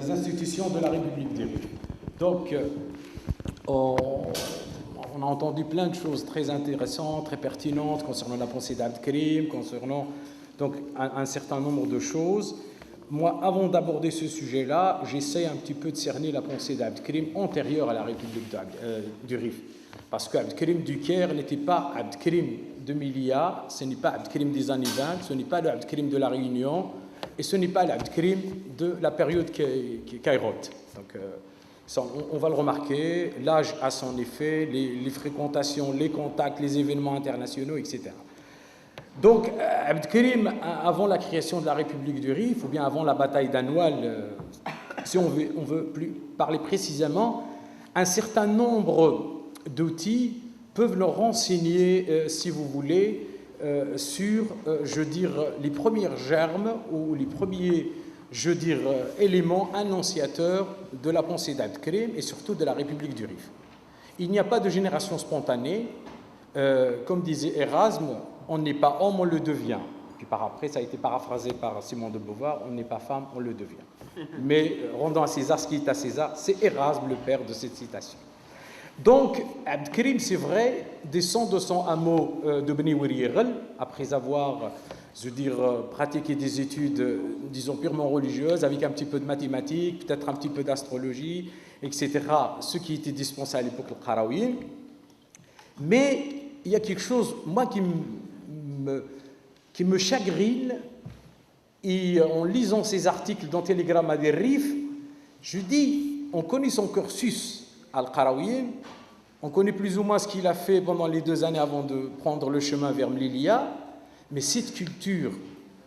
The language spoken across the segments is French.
des institutions de la République du Rif. Donc, on a entendu plein de choses très intéressantes, très pertinentes concernant la pensée d'Abd-Karim, concernant donc, un certain nombre de choses. Moi, avant d'aborder ce sujet-là, j'essaie un petit peu de cerner la pensée d'Abd-Karim antérieure à la République du Rif. Parce qu'Abd-Karim du Caire n'était pas Abd-Karim de Milia, ce n'est pas Abd-Karim des années 20, ce n'est pas l'Abd-Karim de la Réunion, et ce n'est pas l'Abd-Karim de la période Kairote. Donc, on va le remarquer, l'âge a son effet, les fréquentations, les contacts, les événements internationaux, etc. Donc, Abd-Karim, avant la création de la République du Rif, ou bien avant la bataille d'Anoual, si on veut plus parler précisément, un certain nombre d'outils peuvent leur renseigner, si vous voulez, sur, les premiers germes ou les premiers, éléments annonciateurs de la pensée d'Abd-Karim et surtout de la République du Rif. Il n'y a pas de génération spontanée. Comme disait Erasme, on n'est pas homme, on le devient. Puis par après, ça a été paraphrasé par Simone de Beauvoir, on n'est pas femme, on le devient. Mais rendons à César ce qui est à César, c'est Erasme le père de cette citation. Donc, Abd-Karim, c'est vrai, descend de son hameau de Beni Wiriyeghel, après avoir, pratiqué des études, disons, purement religieuses, avec un petit peu de mathématiques, peut-être un petit peu d'astrologie, etc., ce qui était dispensé à l'époque le Qarawiyyin. Mais il y a quelque chose, moi, qui me chagrine, et en lisant ces articles dans Telegram à des Rif, je dis, on connaît son cursus al-Qarawiyyin, on connaît plus ou moins ce qu'il a fait pendant les 2 années avant de prendre le chemin vers Mlilia, mais cette culture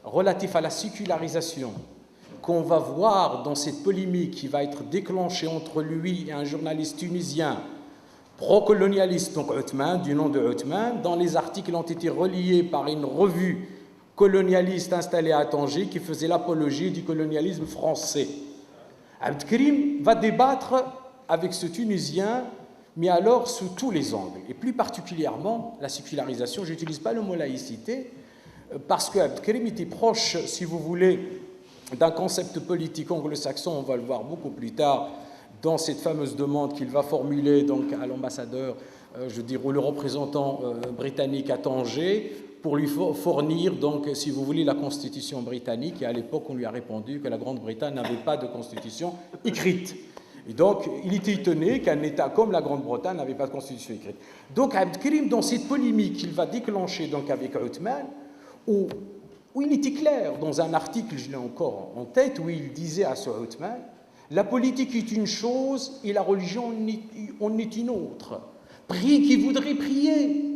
relative à la sécularisation qu'on va voir dans cette polémique qui va être déclenchée entre lui et un journaliste tunisien pro-colonialiste, donc Othman, du nom de Othman, dont les articles ont été reliés par une revue colonialiste installée à Tanger qui faisait l'apologie du colonialisme français. Abd-Karim va débattre avec ce Tunisien, mais alors sous tous les angles, et plus particulièrement la sécularisation. Je n'utilise pas le mot laïcité, parce que Abd-Karim était proche, si vous voulez, d'un concept politique anglo-saxon, on va le voir beaucoup plus tard, dans cette fameuse demande qu'il va formuler donc, à l'ambassadeur, ou le représentant britannique à Tanger, pour lui fournir, donc, si vous voulez, la constitution britannique. Et à l'époque, on lui a répondu que la Grande-Bretagne n'avait pas de constitution écrite. Et donc, il était étonné qu'un État comme la Grande-Bretagne n'avait pas de constitution écrite. Donc, Abd-Karim, dans cette polémique qu'il va déclencher donc, avec Othman, où il était clair, dans un article, je l'ai encore en tête, où il disait à ce Othman, la politique est une chose et la religion en est une autre. Prie qui voudrait prier.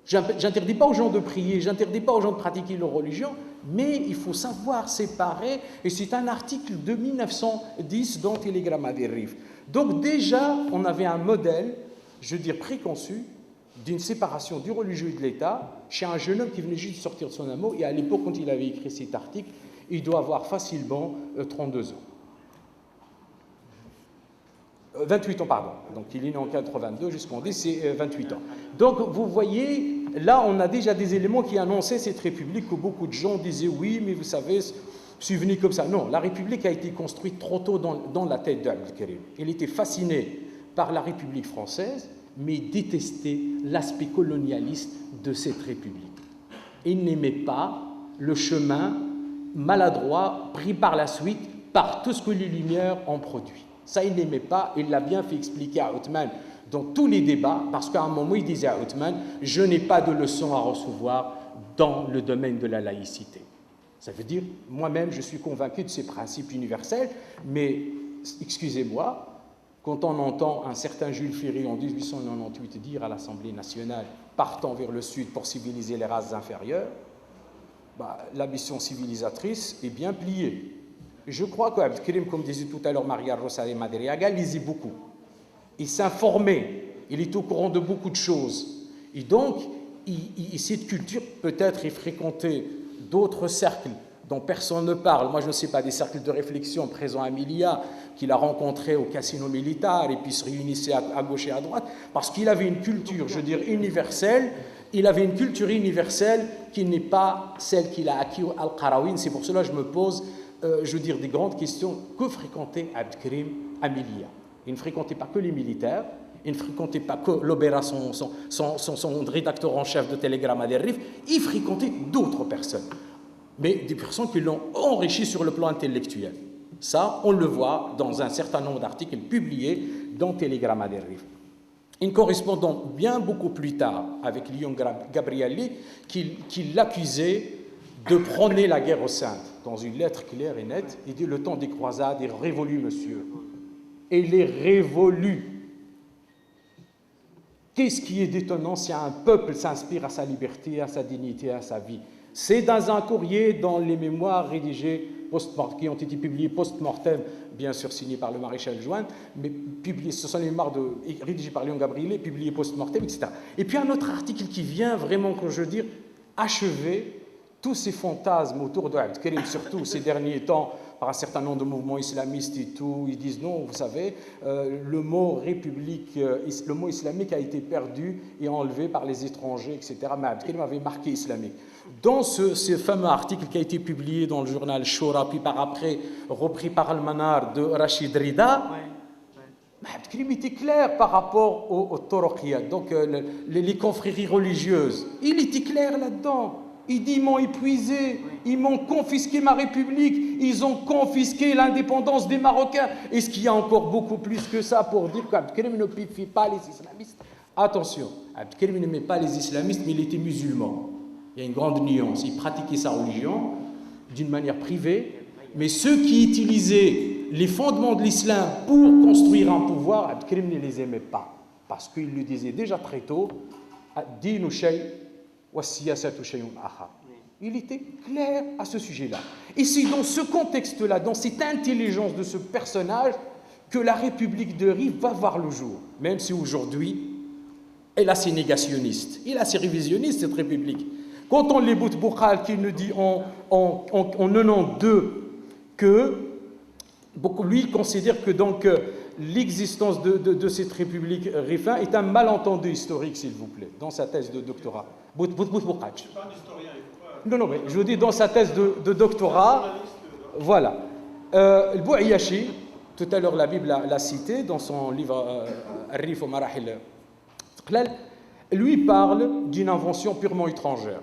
J'interdis pas aux gens de prier, j'interdis pas aux gens de pratiquer leur religion, mais il faut savoir séparer, et c'est un article de 1910 dans Telegram à des Rif. Donc déjà, on avait un modèle, préconçu, d'une séparation du religieux et de l'État chez un jeune homme qui venait juste de sortir de son hameau, et à l'époque, quand il avait écrit cet article, il doit avoir facilement 32 ans. 28 ans, pardon. Donc, il est né en 82, jusqu'en 10, c'est 28 ans. Donc, vous voyez, là, on a déjà des éléments qui annonçaient cette République où beaucoup de gens disaient, oui, mais vous savez, c'est venu comme ça. Non, la République a été construite trop tôt dans la tête d'Abd-Karim. Il était fasciné par la République française, mais détestait l'aspect colonialiste de cette République. Il n'aimait pas le chemin maladroit pris par la suite par tout ce que les Lumières ont produit. Ça, il n'aimait pas, il l'a bien fait expliquer à Othman dans tous les débats, parce qu'à un moment, il disait à Othman, je n'ai pas de leçons à recevoir dans le domaine de la laïcité. Ça veut dire, moi-même, je suis convaincu de ces principes universels, mais, excusez-moi, quand on entend un certain Jules Ferry en 1898 dire à l'Assemblée nationale, partant vers le sud pour civiliser les races inférieures, la mission civilisatrice est bien pliée. Je crois qu'Abd-Karim, comme disait tout à l'heure Maria Rosario Madariaga, lisait beaucoup. Il s'informait, il est au courant de beaucoup de choses. Et donc, cette culture, peut-être, il fréquentait d'autres cercles dont personne ne parle. Moi, je ne sais pas, des cercles de réflexion présents à Milia, qu'il a rencontrés au Casino Militaire, et puis se réunissaient à gauche et à droite, parce qu'il avait une culture, universelle. Il avait une culture universelle qui n'est pas celle qu'il a acquise al-Qarawiyyin. C'est pour cela que je me pose je veux dire, des grandes questions que fréquentait Abdelkrim Amelia. Il ne fréquentait pas que les militaires, il ne fréquentait pas que l'Obéra, son rédacteur en chef de Télégramme à Rif, il fréquentait d'autres personnes, mais des personnes qui l'ont enrichi sur le plan intellectuel. Ça, on le voit dans un certain nombre d'articles publiés dans Télégramme à Rif. Une correspondante bien beaucoup plus tard avec Léon Gabrielli qui l'accusait de prôner la guerre aux saintes. Dans une lettre claire et nette, il dit « Le temps des croisades est révolu, monsieur. » Et il est révolu. Qu'est-ce qui est détonnant si un peuple s'inspire à sa liberté, à sa dignité, à sa vie? C'est dans un courrier dans les mémoires rédigés qui ont été publiés post-mortem, bien sûr signés par le maréchal Juin, mais publiés, ce sont les mémoires rédigés par Léon Gabrielli, publiés post-mortem, etc. Et puis un autre article qui vient vraiment, comme je veux dire, achever tous ces fantasmes autour de Abdelkrim, surtout ces derniers temps, par un certain nombre de mouvements islamistes et tout, ils disent non, vous savez, le mot république, le mot islamique a été perdu et enlevé par les étrangers, etc. Mais Abdelkrim avait marqué islamique. Dans ce fameux article qui a été publié dans le journal Shura, puis par après repris par Al-Manar de Rachid Rida, Abdelkrim était clair par rapport au Toroqiyat, donc les confréries religieuses. Il était clair là-dedans. Il dit, ils m'ont épuisé, ils m'ont confisqué ma République, ils ont confisqué l'indépendance des Marocains. Est-ce qu'il y a encore beaucoup plus que ça pour dire qu'Abdelkrim ne pifie pas les islamistes? Attention, Abdelkrim n'aimait pas les islamistes, mais il était musulman. Il y a une grande nuance. Il pratiquait sa religion d'une manière privée, mais ceux qui utilisaient les fondements de l'islam pour construire un pouvoir, Abdelkrim ne les aimait pas. Parce qu'il lui disait déjà très tôt, « Dinu shay » il était clair à ce sujet-là. Et c'est dans ce contexte-là, dans cette intelligence de ce personnage, que la République de Rif va voir le jour. Même si aujourd'hui, elle a ses négationnistes, elle a ses révisionnistes, cette République. Quand on les bout Boukhal qui nous dit en 92 que lui considère que donc l'existence de cette République Rifin est un malentendu historique, s'il vous plaît, dans sa thèse de doctorat. Je ne suis pas un historien. Non, mais je vous dis dans sa thèse de doctorat, voilà. Le Bouayachi, tout à l'heure la Bible l'a cité dans son livre Ar-Rif wa Marahil Qlal, lui parle d'une invention purement étrangère.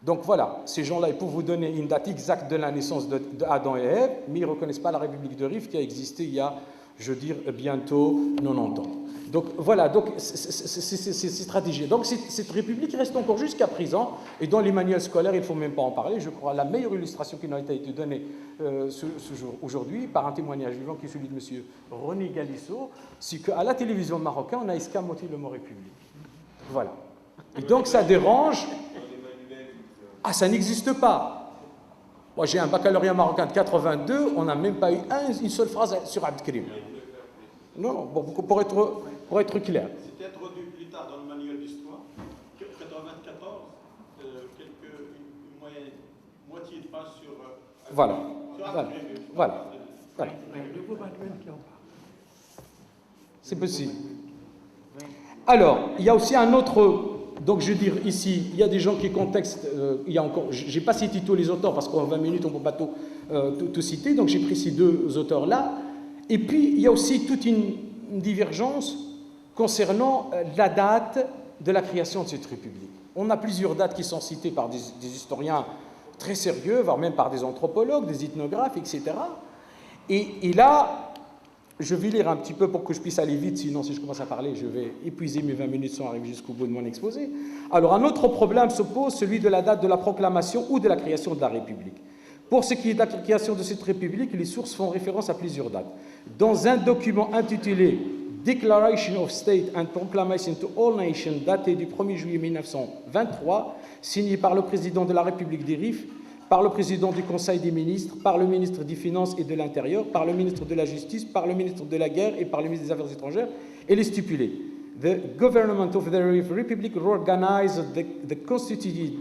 Donc voilà, ces gens-là, ils peuvent vous donner une date exacte de la naissance d'Adam et Ève, mais ils ne reconnaissent pas la République de Rif qui a existé il y a, je veux dire, bientôt 90 ans. Donc voilà, donc c'est stratégique. Donc cette République reste encore jusqu'à présent, et dans les manuels scolaires, il ne faut même pas en parler. Je crois la meilleure illustration qui nous a été donnée ce jour, aujourd'hui, par un témoignage vivant qui est celui de M. René Galissot, c'est qu'à la télévision marocaine, on a escamoté le mot République. Voilà. Et donc ça dérange. Ah, ça n'existe pas. Moi, j'ai un baccalauréat marocain de 82, on n'a même pas eu une seule phrase sur Abdelkrim. Non, bon, pour être clair. C'était introduit plus tard dans le manuel d'histoire, 94, moitié de page sur... Voilà. C'est possible. Alors, il y a aussi un autre... Donc, je veux dire, ici, il y a des gens qui contextent, il y a encore, je n'ai pas cité tous les auteurs, parce qu'en 20 minutes, on ne peut pas tout citer, donc j'ai pris ces deux auteurs-là. Et puis, il y a aussi toute une divergence concernant la date de la création de cette République. On a plusieurs dates qui sont citées par des historiens très sérieux, voire même par des anthropologues, des ethnographes, etc. Et là... Je vais lire un petit peu pour que je puisse aller vite, sinon si je commence à parler, je vais épuiser mes 20 minutes sans arriver jusqu'au bout de mon exposé. Alors, un autre problème se pose, celui de la date de la proclamation ou de la création de la République. Pour ce qui est de la création de cette République, les sources font référence à plusieurs dates. Dans un document intitulé « Declaration of State and Proclamation to All Nations » daté du 1er juillet 1923, signé par le président de la République des Rifs, par le président du Conseil des ministres, par le ministre des Finances et de l'Intérieur, par le ministre de la Justice, par le ministre de la Guerre et par le ministre des Affaires étrangères, et les stipulé. The government of the Republic organized the constituted,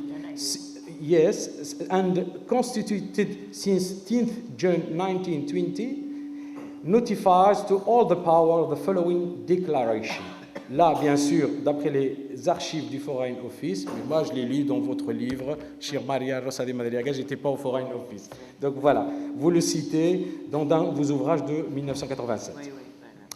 yes, and constituted since 10th June 1920, notifies to all the power the following declaration. Là, bien sûr, d'après les archives du Foreign Office, mais moi je l'ai lu dans votre livre, Chir Maria Rosa de Madriaga, je n'étais pas au Foreign Office. Donc voilà, vous le citez dans vos ouvrages de 1987. Oui, oui.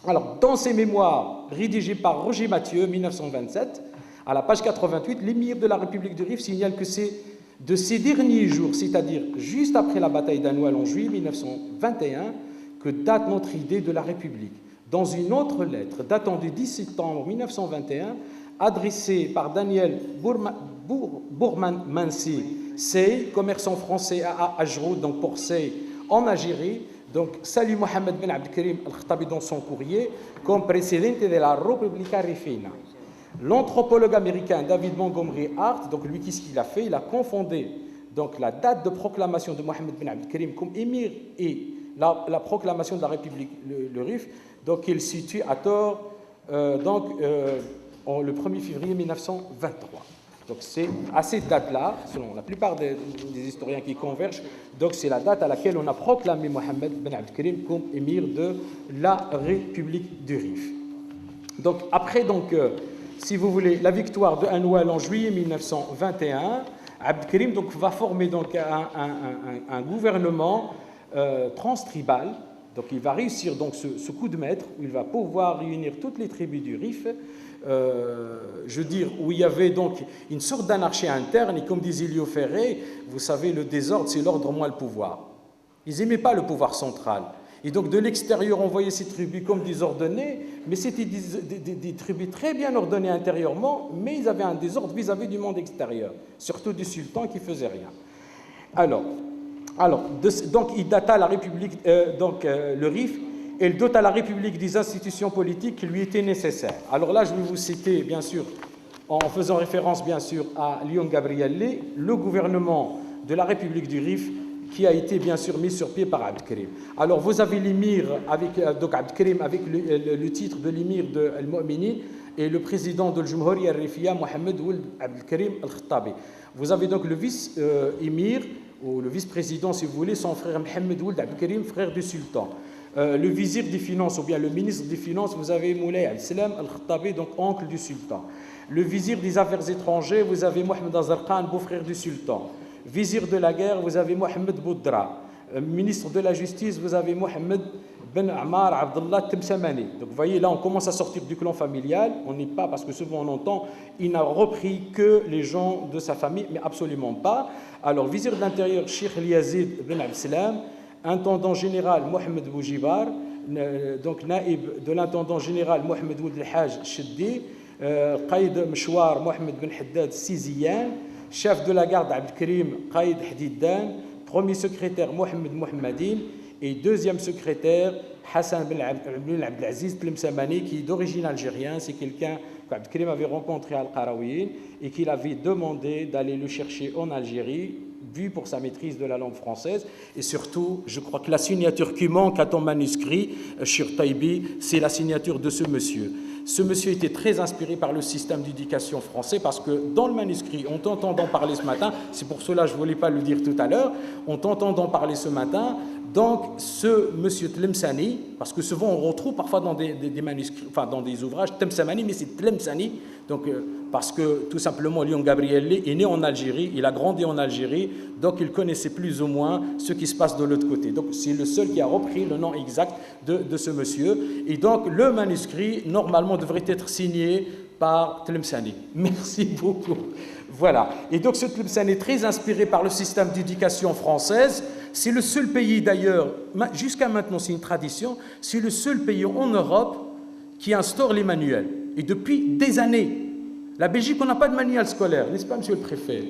Alors, dans ses mémoires rédigés par Roger Mathieu, 1927, à la page 88, l'émir de la République du Rif signale que c'est de ces derniers jours, c'est-à-dire juste après la bataille d'Anoual en juillet 1921, que date notre idée de la République. Dans une autre lettre datant du 10 septembre 1921, adressée par Daniel Bourman-Mansi, Sey, commerçant français à Ajroud, donc pour Sey, en Algérie, donc salue Mohamed Ben Abdelkrim Al-Khattabi dans son courrier comme présidente de la Repubblica Rifina. L'anthropologue américain David Montgomery Hart, donc lui, qu'est-ce qu'il a fait? Il a confondu donc la date de proclamation de Mohamed Ben Abdelkrim comme émir et la proclamation de la République, le Rif, donc il situe à tort le 1er février 1923. Donc c'est à cette date-là, selon la plupart des historiens qui convergent, donc c'est la date à laquelle on a proclamé Mohamed Ben Abdelkrim comme émir de la République du Rif. Donc après, si vous voulez, la victoire de Anoual en juillet 1921, Abdelkrim donc, va former donc, un gouvernement transtribal. Donc il va réussir donc, ce coup de maître, où il va pouvoir réunir toutes les tribus du Rif, je veux dire, où il y avait donc une sorte d'anarchie interne, et comme disait Léo Ferré, vous savez, le désordre, c'est l'ordre moins le pouvoir. Ils n'aimaient pas le pouvoir central. Et donc de l'extérieur, on voyait ces tribus comme désordonnées, mais c'était des tribus très bien ordonnées intérieurement, mais ils avaient un désordre vis-à-vis du monde extérieur, surtout du sultan qui ne faisait rien. Donc il data la République, le Rif, et il dote à la République des institutions politiques qui lui étaient nécessaires. Alors là, je vais vous citer, bien sûr, en faisant référence, bien sûr, à Leon Gabriele, le gouvernement de la République du Rif, qui a été, bien sûr, mis sur pied par Abdelkrim. Alors, vous avez l'émir, donc Abdelkrim, avec le titre de l'émir de Al-Mu'minin, et le président de l'Jumhuriya al-Rifiyya, Mohamed Ould Abdelkrim Al-Khattabi. Vous avez donc le vice-émir, ou le vice-président, si vous voulez, son frère Mohamed Ould Abdelkrim, frère du sultan. Le vizir des Finances, ou bien le ministre des Finances, vous avez Moulay al-Islam al-Khattabi, donc oncle du sultan. Le vizir des Affaires étrangères, vous avez Mohamed Azar Khan, beau-frère du sultan. Vizir de la guerre, vous avez Mohamed Boudra. Ministre de la Justice, vous avez Mohamed Ben Ammar Abdullah Temsamani. Donc vous voyez, là, on commence à sortir du clan familial. On n'est pas, parce que souvent on entend, il n'a repris que les gens de sa famille, mais absolument pas. Alors, vizir de l'intérieur, Cheikh Yazid Ben Abdeslam. Intendant général Mohamed Boujibar, donc naïb de l'intendant général Mohamed Ould El-Haj Cheddi, Qaïd Mchouar Mohamed Ben Haddad Siziyan, chef de la garde Abdelkrim Qaïd Hadiddan, premier secrétaire Mohamed Mohammadine et deuxième secrétaire Hassan Ben Abdelaziz Tlemsamani, qui est d'origine algérienne. C'est quelqu'un qu'Abdelkrim avait rencontré à Al-Qarawiyyin et qu'il avait demandé d'aller le chercher en Algérie, vu pour sa maîtrise de la langue française. Et surtout, je crois que la signature qui manque à ton manuscrit, Shir Taibi, c'est la signature de ce monsieur. Ce monsieur était très inspiré par le système d'éducation français, parce que dans le manuscrit, on t'entendant parler ce matin, c'est pour cela que je ne voulais pas le dire tout à l'heure, on t'entendant parler ce matin, donc ce monsieur Tlemsani, parce que souvent on retrouve parfois dans des manuscrits, enfin dans des ouvrages, Tlemsamani, mais c'est Tlemsani, donc parce que tout simplement Leon Gabriele est né en Algérie, il a grandi en Algérie, donc il connaissait plus ou moins ce qui se passe de l'autre côté. Donc c'est le seul qui a repris le nom exact de ce monsieur. Et donc le manuscrit, normalement, devrait être signé par Tlemsani. Merci beaucoup. Voilà. Et donc ce Tlemsani est très inspiré par le système d'éducation française. C'est le seul pays d'ailleurs, jusqu'à maintenant c'est une tradition, c'est le seul pays en Europe qui instaure les manuels. Et depuis des années. La Belgique, on n'a pas de manuel scolaire, n'est-ce pas, monsieur le préfet?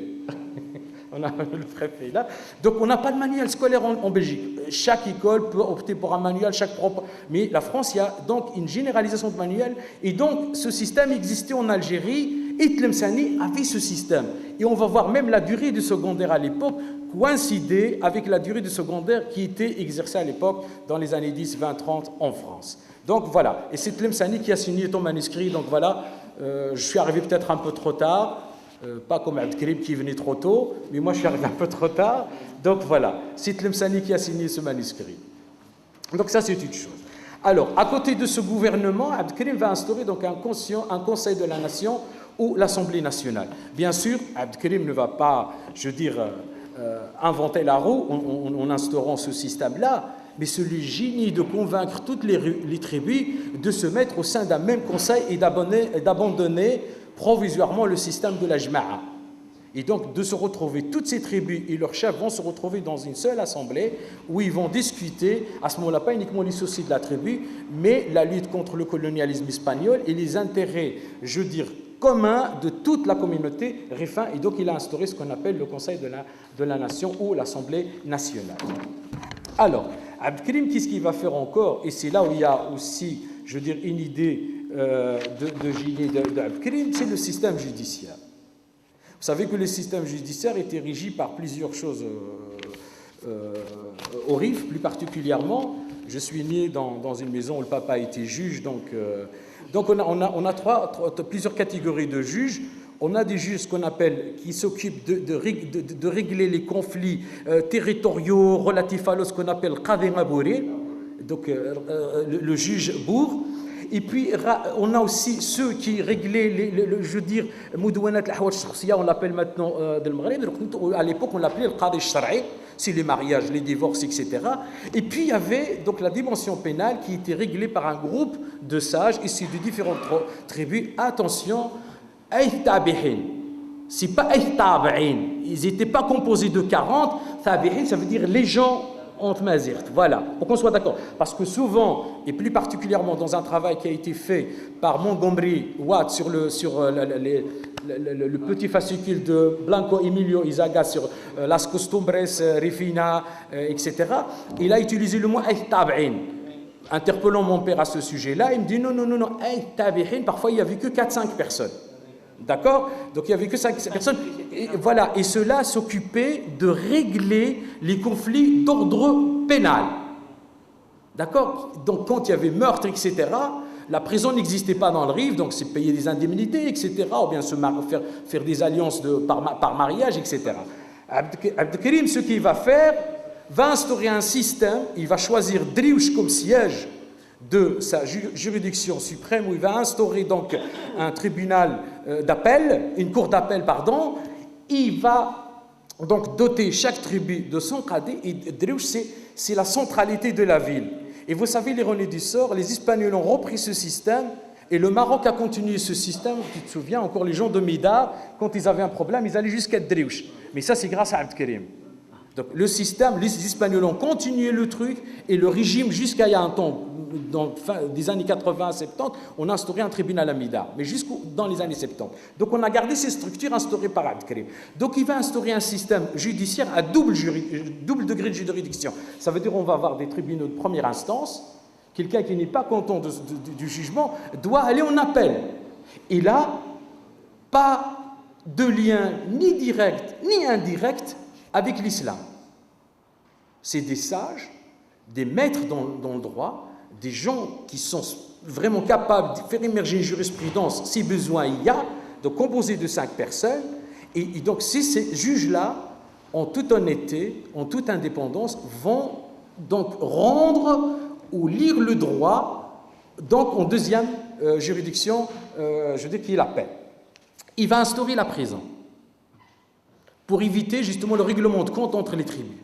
On a le préfet là. Donc, on n'a pas de manuel scolaire en Belgique. Chaque école peut opter pour un manuel, chaque propre. Mais la France, il y a donc une généralisation de manuels. Et donc, ce système existait en Algérie. Et Tlemsani avait ce système. Et on va voir même la durée du secondaire à l'époque coïncider avec la durée du secondaire qui était exercée à l'époque dans les années 10, 20, 30 en France. Donc, voilà. Et c'est Tlemsani qui a signé ton manuscrit. Donc, voilà. Je suis arrivé peut-être un peu trop tard, pas comme Abdelkrim qui venait trop tôt, mais moi je suis arrivé un peu trop tard. Donc voilà, c'est Tlemsani qui a signé ce manuscrit. Donc ça c'est une chose. Alors, à côté de ce gouvernement, Abdelkrim va instaurer donc un conseil de la nation ou l'Assemblée nationale. Bien sûr, Abdelkrim ne va pas, inventer la roue en instaurant ce système-là, mais c'est le génie de convaincre toutes les tribus de se mettre au sein d'un même conseil et d'abandonner provisoirement le système de la Jma'a. Et donc de se retrouver, toutes ces tribus et leurs chefs vont se retrouver dans une seule assemblée où ils vont discuter, à ce moment-là, pas uniquement les soucis de la tribu, mais la lutte contre le colonialisme espagnol et les intérêts, communs de toute la communauté rifin. Et donc il a instauré ce qu'on appelle le Conseil de la Nation ou l'Assemblée nationale. Alors, Abdelkrim, qu'est-ce qu'il va faire encore? Et c'est là où il y a aussi, une idée de génie d'Abdelkrim, c'est le système judiciaire. Vous savez que le système judiciaire était régi par plusieurs choses au RIF, plus particulièrement. Je suis né dans une maison où le papa était juge, donc on a plusieurs catégories de juges. On a des juges qu'on appelle, qui s'occupent de régler les conflits territoriaux relatifs à ce qu'on appelle Qadi Mabouri, donc le juge bourg. Et puis, on a aussi ceux qui réglaient, Moudouanat al-Ahwaj al-Shakhsiya, on l'appelle maintenant de Maghreb. À l'époque, on l'appelait le Qadi al-Shar'i, c'est les mariages, les divorces, etc. Et puis, il y avait donc la dimension pénale qui était réglée par un groupe de sages issus de différentes tribus. Attention, Aït Tabihin, c'est pas Aït Tabi'in, ils n'étaient pas composés de 40, Tabihin, ça veut dire les gens entre Mazirt, voilà, pour qu'on soit d'accord. Parce que souvent, et plus particulièrement dans un travail qui a été fait par Montgomery Watt sur le petit fascicule de Blanco Emilio Izaga sur Las Costumbres, Rifina, etc., il a utilisé le mot Aït Tabi'in. Interpellant mon père à ce sujet-là, il me dit non, Aït Tabi'in, parfois il n'y avait que 4-5 personnes. D'accord? Donc il n'y avait que 5 personnes. Et voilà. Et ceux-là s'occupaient de régler les conflits d'ordre pénal. D'accord? Donc quand il y avait meurtre, etc., la prison n'existait pas dans le RIF, donc c'est payer des indemnités, etc., ou bien faire des alliances par mariage, etc. Abdelkrim, ce qu'il va faire, va instaurer un système, il va choisir Driouch comme siège de sa juridiction suprême, où il va instaurer donc un tribunal d'appel, une cour d'appel, pardon. Il va donc doter chaque tribu de son qadi, et Driouch, c'est la centralité de la ville. Et vous savez, l'ironie du sort, les Espagnols ont repris ce système, et le Maroc a continué ce système. Tu te souviens, encore les gens de Mida, quand ils avaient un problème, ils allaient jusqu'à Driouch. Mais ça, c'est grâce à Abdelkrim. Donc le système, les Espagnols ont continué le truc, et le régime, jusqu'à il y a un temps, dans des années 80-70, on a instauré un tribunal à Mida, mais dans les années 70. Donc on a gardé ces structures instaurées par Abdelkrim. Donc il va instaurer un système judiciaire à double degré de juridiction. Ça veut dire qu'on va avoir des tribunaux de première instance. Quelqu'un qui n'est pas content du jugement doit aller en appel. Et là, pas de lien ni direct ni indirect avec l'islam. C'est des sages, des maîtres dans le droit, des gens qui sont vraiment capables de faire émerger une jurisprudence si besoin il y a, donc composée de 5 personnes. Et donc ces juges-là, en toute honnêteté, en toute indépendance, vont donc rendre ou lire le droit, donc en deuxième juridiction, qui est la paix. Il va instaurer la prison pour éviter justement le règlement de compte entre les tribus.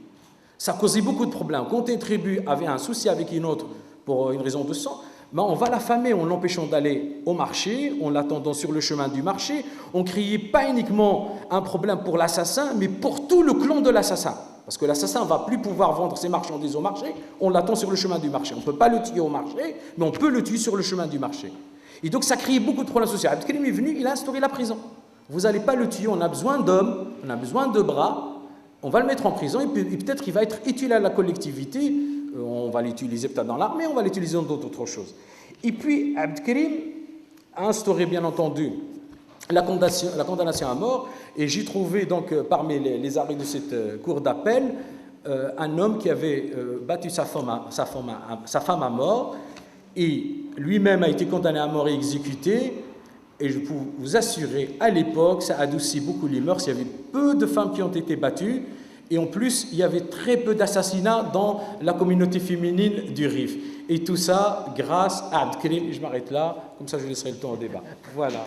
Ça causait beaucoup de problèmes. Quand une tribu avait un souci avec une autre pour une raison de sang, on va l'affamer en l'empêchant d'aller au marché, en l'attendant sur le chemin du marché. On criait pas uniquement un problème pour l'assassin, mais pour tout le clan de l'assassin. Parce que l'assassin ne va plus pouvoir vendre ses marchandises au marché, on l'attend sur le chemin du marché. On ne peut pas le tuer au marché, mais on peut le tuer sur le chemin du marché. Et donc ça créait beaucoup de problèmes sociaux. Abdelkrim est venu, il a instauré la prison. Vous n'allez pas le tuer, on a besoin d'hommes, on a besoin de bras, on va le mettre en prison et peut-être qu'il va être utile à la collectivité. On va l'utiliser peut-être dans l'armée, on va l'utiliser dans d'autres choses. Et puis, Abdelkrim a instauré, bien entendu, la condamnation à mort. Et j'ai trouvé, donc, parmi les arrêts de cette cour d'appel, un homme qui avait battu sa femme à mort. Et lui-même a été condamné à mort et exécuté. Et je peux vous assurer, à l'époque, ça adoucit beaucoup les mœurs. Il y avait peu de femmes qui ont été battues. Et en plus, il y avait très peu d'assassinats dans la communauté féminine du RIF. Et tout ça grâce à Abd Karim. Et je m'arrête là, comme ça je laisserai le temps au débat. Voilà.